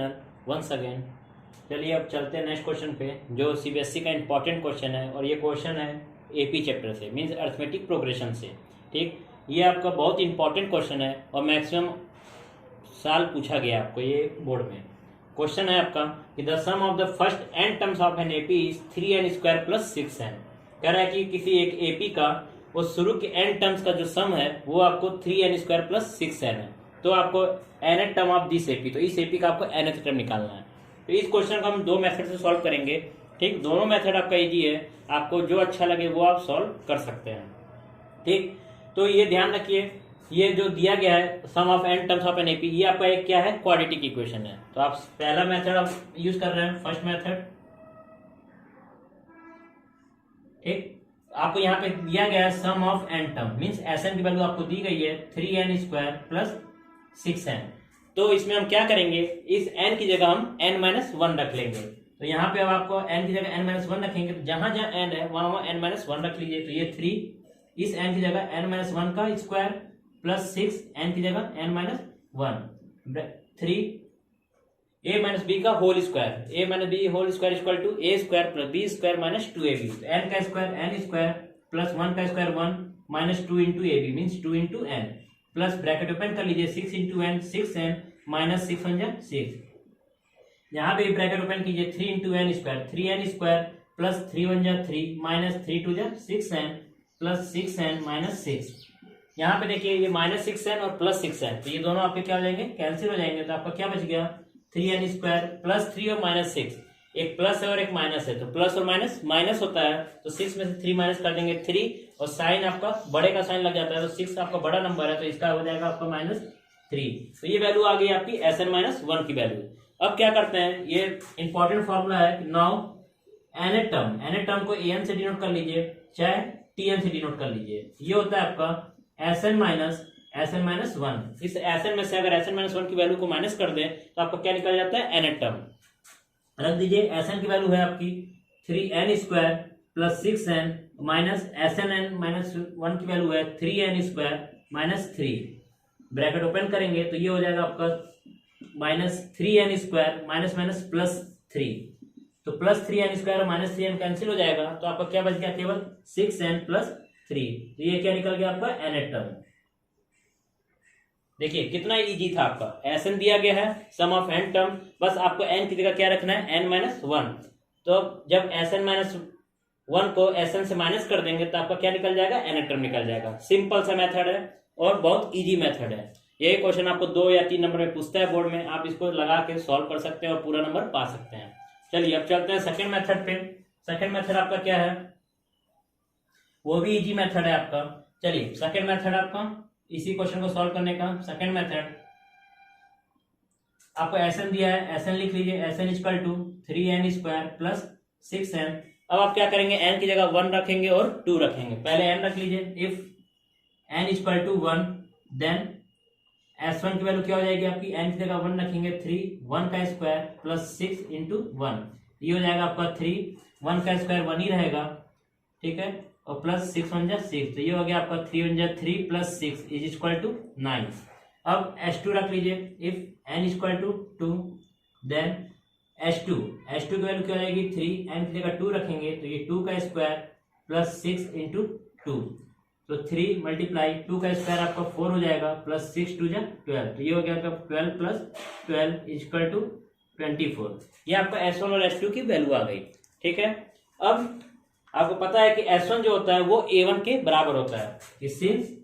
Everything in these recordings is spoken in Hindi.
Channel once again. चलिए अब चलते हैं नेक्स्ट क्वेश्चन पे, जो सीबीएसई का इंपॉर्टेंट क्वेश्चन है और ये क्वेश्चन है एपी चैप्टर से, मीन्स अर्थमेटिक प्रोग्रेशन से। ठीक, ये आपका बहुत इंपॉर्टेंट क्वेश्चन है और मैक्सिमम साल पूछा गया आपको ये बोर्ड में। क्वेश्चन है आपका कि the sum of the first N terms of N AP is 3n² + 6n। कह रहा है कि किसी एक एपी का वो शुरू के एन टर्म्स का जो सम है वो आपको 3n² + 6n है। तो आपको nth term of this AP, तो इस एपी का आपको nth टर्म निकालना है। तो इस क्वेश्चन को हम दो मेथड से सॉल्व करेंगे। ठीक, दोनों मेथड आपका इजी है, आपको जो अच्छा लगे वो आप सॉल्व कर सकते हैं। ठीक, तो ये ध्यान रखिए, ये जो दिया गया है sum of N terms of N AP, ये आपका एक क्या है, क्वाड्रेटिक इक्वेशन है। तो आप पहला मेथड आप यूज कर रहे हैं, फर्स्ट मेथड। ठीक, आपको यहाँ पे दिया गया है sum of n term, means S n की वैल्यू आपको दी गई है 3n² + 6n। तो इसमें हम क्या करेंगे, इस n की जगह हम n-1 रख लेंगे। तो यहाँ पे अब आपको n की जगह n-1 रखेंगे, तो जहां जहां n है वहां n-1 रख लीजिए। तो ये 3, इस n की जगह n-1 का स्क्वायर प्लस 6 n की जगह n-1, 3 a - b का whole square, a - b whole square equal to a² + b² - 2ab। तो n का स्क्वायर n² प्लस 1 का square 1 - 2 × ab means 2 × n, plus bracket open कर लीजिए 6 × n 6n - 6 × 1 6। यहाँ पे ब्रैकेट ओपन कीजिए 3 × n² 3n² plus 3 × 1 3 - 3 × 2 6n plus 6n - 6। यहाँ पे देखिए ये -6n और प्लस 6n, तो ये दोनों आपके क्या हो जाएंगे, कैंसिल हो जाएंगे। तो आपका क्या बच गया, 3n² प्लस 3 और -6, एक प्लस है और एक माइनस है, तो प्लस और माइनस माइनस होता है, तो 6 में से 3 माइनस कर देंगे 3, और साइन आपका बड़े का साइन लग जाता है, तो 6 आपका बड़ा नंबर है, तो इसका हो जाएगा आपका -3। तो ये वैल्यू आ गई आपकी Sn-1 की वैल्यू। अब क्या करते हैं, ये इंपॉर्टेंट फॉर्मूला है। नाउ nth टर्म को an से डिनोट कर लीजिए, चाहे tn से डिनोट कर लीजिए। ये होता है आपका Sn-1। इस Sn में से अगर Sn-1 की वैल्यू को माइनस कर दें तो आपका क्या निकल जाता है, nth टर्म। रख दीजिए, Sn की वैल्यू है आपकी 3n² + 6n माइनस Sn-1 की वैल्यू है 3n² - 3। ब्रैकेट ओपन करेंगे तो ये हो जाएगा आपका -3n² माइनस प्लस 3, तो प्लस 3n² और -3n कैंसिल हो जाएगा, तो आपका क्या बच गया, केवल 6n + 3। तो ये क्या निकल गया आपका, nth टर्म। देखिए कितना इजी था आपका, Sn दिया गया है सम ऑफ n टर्म, बस आपको n की जगह क्या रखना है, n-1। तो जब Sn-1 को Sn से माइनस कर देंगे तो आपका क्या निकल जाएगा, nth टर्म निकल जाएगा। सिंपल सा मेथड है और बहुत इजी मेथड है। यही क्वेश्चन आपको 2 या 3 नंबर में पूछता है बोर्ड में, आप इसको लगा के सॉल्व कर सकते हैं और पूरा नंबर पा सकते हैं। चलिए अब चलते हैं सेकंड मेथड पे। सेकंड मेथड आपका क्या है, वो भी इजी मेथड है आपका। चलिए सेकंड मेथड आपका इसी क्वेश्चन को सॉल्व करने का सेकंड मेथड, आपको Sn दिया है, Sn लिख लीजिए, Sn = 3n² + 6n। अब आप क्या करेंगे, n की जगह 1 रखेंगे और 2 रखेंगे। पहले n रख लीजिए, इफ n = 1 देन S1 की वैल्यू क्या हो जाएगी आपकी, n की जगह 1 रखेंगे 3, 1 का स्क्वायर प्लस 6 × 1, ये हो जाएगा आपका 3, 1 का स्क्वायर 1 ही रहेगा, ठीक है, और प्लस 6 × 1 = 6, तो ये हो गया आपका 3 × 1 = 3 + 6 = 9। अब S2 रख लीजिए, इफ n = 2 देन S2 की वैल्यू क्या हो जाएगी 3, n की जगह 2 रखेंगे तो ये 2 का स्क्वायर प्लस 6 × 2, तो 3 × 2 का स्क्वायर आपका 4 हो जाएगा, प्लस 6 × 2 = 12, तो ये हो गया आपका 12 + 12 = 24। ये आपका S1 और S2 की वैल्यू आ गई, ठीक है। अब आपको पता है कि S1 जो होता है वो A1 के बराबर होता है, सिंस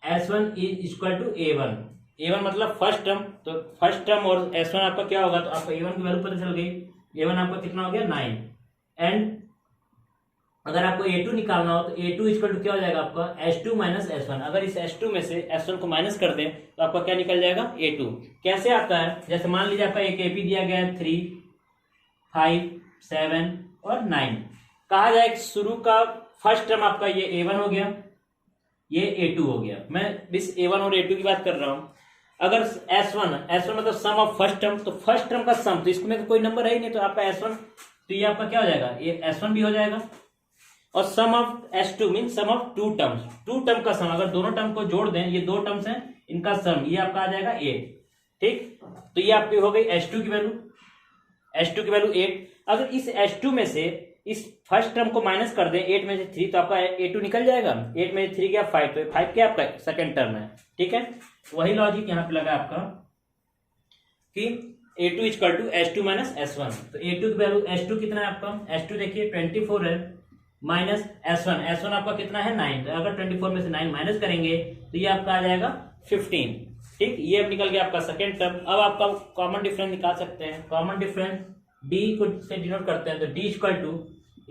S1 = A1 मतलब फर्स्ट टर्म, तो फर्स्ट टर्म और S1 आपका क्या होगा, तो आपको A1 की वैल्यू पता चल गई, A1 आपका कितना हो गया 9, एंड अगर आपको A2 निकालना हो तो A2 = क्या हो जाएगा आपका, S2 - S1। अगर इस S2 में से S1 को माइनस कर दें तो आपका क्या निकल जाएगा, A2। कैसे आता है, जैसे मान लीजिए आपका एक AP दिया गया है 3, 5, 7 और 9, कहा जाए शुरू का फर्स्ट टर्म आपका ये A1 हो गया, ये A2 हो गया। मैं इस A1 और A2 की बात कर रहा हूं। अगर S1 मतलब सम ऑफ फर्स्ट टर्म, तो फर्स्ट टर्म का सम, तो इसमें तो कोई नंबर है ही नहीं, तो आपका S1, तो ये आपका क्या हो जाएगा, ये S1 भी हो जाएगा। और sum of S2 mean sum of 2 terms, 2 term का सम, अगर दोनों टर्म को जोड़ दें, ये 2 टर्म्स हैं, इनका सम, ये आपका आ जाएगा 8, ठीक, तो ये आपकी हो गई H2 की वैल्यू, H2 की वैल्यू 8। अगर इस H2 में से इस फर्स्ट टर्म को माइनस कर दें 8 में से 3, तो आपका A2 निकल जाएगा। 8 में से 3 गया 5, तो 5 क्या आपका सेकेंड टर्म है। ठीक है, वही लॉजिक यहाँ पे लगा आपका कि A2 equal to H2 minus S1। तो A2 की वैल्यू, H2 कितना है आपका, H2 देखिए 24 है, माइनस S1 आपका कितना है 9। तो अगर 24 में से 9 माइनस करेंगे तो ये आपका आ जाएगा 15। ठीक, ये अब निकल गया आपका सेकेंड टर्म। अब आपका कॉमन डिफरेंस निकाल सकते हैं। कॉमन डिफरेंस D को से डिनोट करते हैं, तो D equal to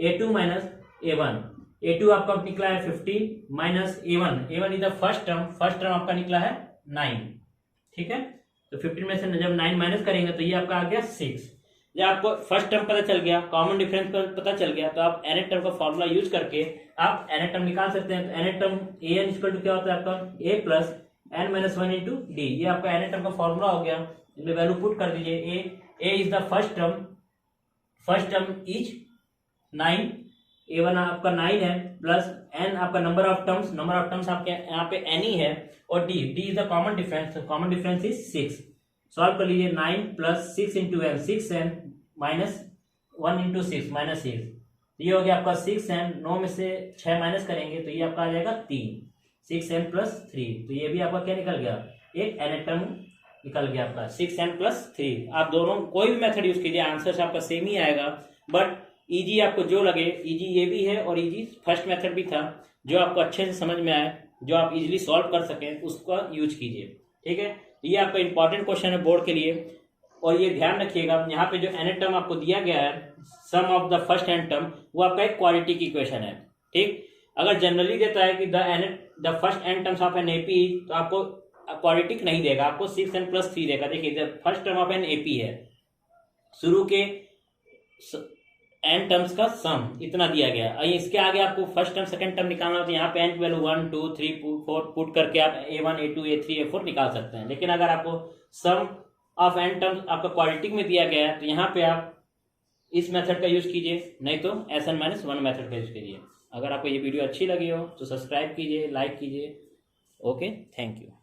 A2 minus A1। A2 आपका निकला है 15 minus A1 is the first term आपका निकला है 9। ठीक है, तो 15 में से जब 9 माइनस करेंगे तो ये आपका आ गया 6। जब आपको फर्स्ट टर्म पता चल गया, कॉमन डिफरेंस पता चल गया, तो आप nth टर्म का फॉर्मूला यूज करके आप nth टर्म निकाल सकते हैं। तो nth term an equal to क्या होता है आपका a plus n minus 1 into D. ये आपका nth टर्म का फॉर्मूला हो गया। इसमें वैल्यू पुट कर दीजिए। a is the first term is 9, a1 आपका 9 है, प्लस n आपका नंबर ऑफ टर्म्स आपके यहाँ पे n ही है, और d is the common difference is 6। Solve कर लीजिए। 9 plus 6 into n, 6n minus 1 into 6 minus 6, ये हो गया आपका 6n। 9 में से 6 माइनस करेंगे तो ये आपका आ जाएगा 3, 6n प्लस 3। तो ये भी आपका क्या निकल गया, एक nth टर्म निकल गया आपका 6n प्लस 3। आप दोनों कोई भी मेथड यूज कीजिए, आंसर आपका सेम ही आएगा, बट इजी आपको जो लगे, इजी ये भी है और इजी फर्स्ट मेथड भी था, जो आपको अच्छे से समझ में आए, जो आप इजीली सॉल्व कर सकें, उसका यूज कीजिए। ठीक है, ये आपका इंपॉर्टेंट क्वेश्चन है बोर्ड के लिए, और ये ध्यान रखिएगा यहाँ पे जो nth टर्म आपको दिया गया है, sum of the first nth term, वो आपका एक क्वालिटी की इक्वेशन है। ठीक, अगर जनरली देता है कि the first n terms of an AP, तो आपको क्वालिटिक नहीं देगा, आपको 6n प्लस 3 देगा। देखिए first term of an AP है, शुरू के n टर्म्स का सम इतना दिया गया है। इसके आगे आपको फर्स्ट टर्म सेकंड टर्म निकालना हो, तो यहाँ पे n की वैल्यू 1 2 3 4 पुट करके आप a1 a2 a3 a4 निकाल सकते हैं। लेकिन अगर आपको सम ऑफ n टर्म्स आपका क्वालिटिक में दिया गया है, तो यहाँ पे आप इस मेथड का यूज कीजिए, नहीं तो Sn-1 मेथड का यूज कीजिए। अगर आपको ये वीडियो अच्छी लगी हो तो सब्सक्राइब कीजिए, लाइक कीजिए। Okay, thank you.